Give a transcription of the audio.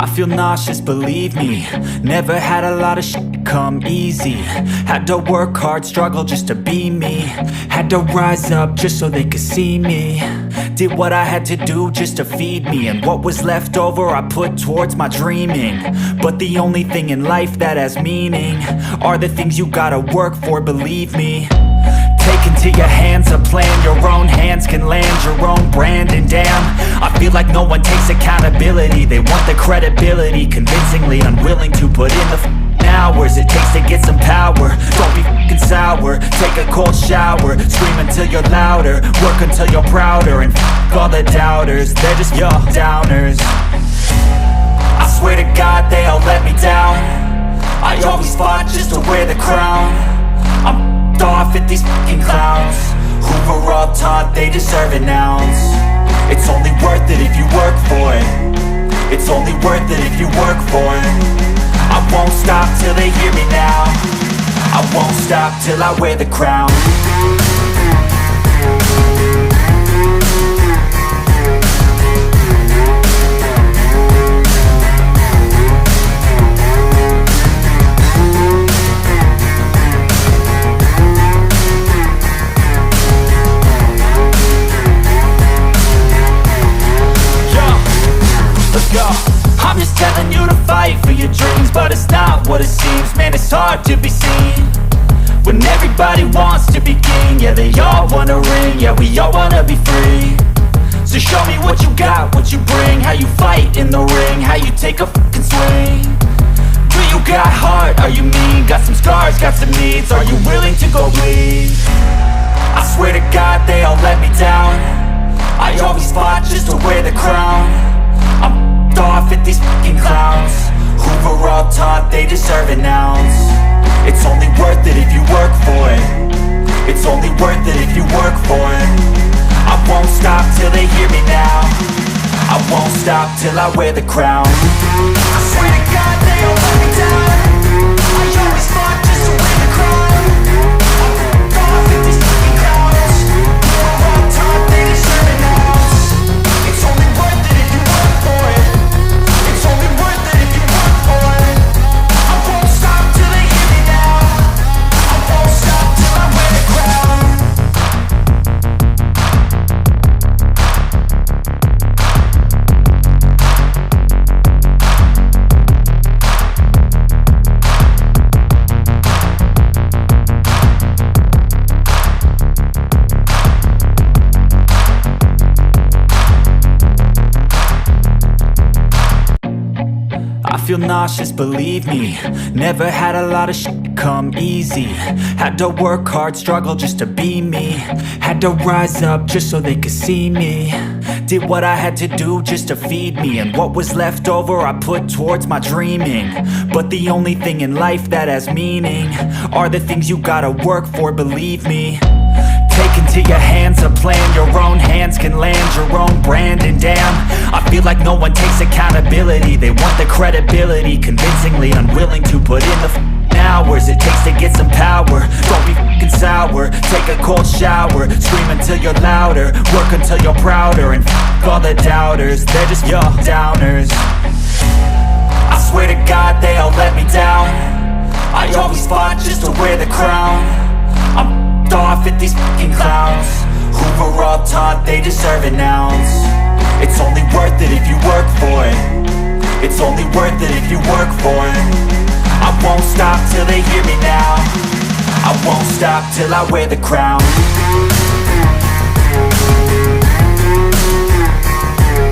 I feel nauseous, believe me. Never had a lot of shit come easy. Had to work hard, struggle just to be me. Had to rise up just so they could see me. Did what I had to do just to feed me, and what was left over I put towards my dreaming. But the only thing in life that has meaning are the things you gotta work for, believe me. Take into your hands a plan, your own hands can land your own brand. And damn, I feel like no one takes accountability. They want the credibility, convincingly unwilling to put in the hours it takes to get some power. Don't be f***ing sour, take a cold shower. Scream until you're louder, work until you're prouder. And f*** all the doubters, they're just your downers. I swear to God they all let me down. I always fought just to wear the crown. I'm off at these fucking clowns who were all taught they deserve an ounce. It's only worth it if you work for it. It's only worth it if you work for it. I won't stop till they hear me now. I won't stop till I wear the crown. I'm just telling you to fight for your dreams, but it's not what it seems. Man, it's hard to be seen when everybody wants to be king. Yeah, they all wanna ring, yeah, we all wanna be free. So show me what you got, what you bring, how you fight in the ring, how you take a fucking swing. Do you got heart, are you mean? Got some scars, got some needs, are you willing to go bleed? I swear to God they all let me down. I always fought just to wear the crown. I'm off at these fucking clowns who were all taught they deserve an ounce. It's only worth it if you work for it. It's only worth it if you work for it. I won't stop till they hear me now. I won't stop till I wear the crown. I swear to God they all let me down. I always fought just to wear the crown. I'm off at these fucking clowns who were all taught they deserve an ounce. It's only worth it if you work for it. It's only worth it if you work for it. I won't stop till they hear me now. I won't stop till I wear the crown. I feel nauseous, believe me. Never had a lot of shit come easy. Had to work hard, struggle just to be me. Had to rise up just so they could see me. Did what I had to do just to feed me, and what was left over I put towards my dreaming. But the only thing in life that has meaning are the things you gotta work for, believe me. Take into your hands a plan, your own hands can land your own brand. And damn, I feel like no one takes accountability. They want the credibility, convincingly unwilling to put in the hours it takes to get some power. Don't be f***ing sour, take a cold shower. Scream until you're louder, work until you're prouder. And f*** all the doubters, they're just your downers. I swear to God they all let me down. I always fought just to wear the crown. I'm off at these fucking clowns who were all taught they deserve an ounce. It's only worth it if you work for it. It's only worth it if you work for it. I won't stop till they hear me now. I won't stop till I wear the crown.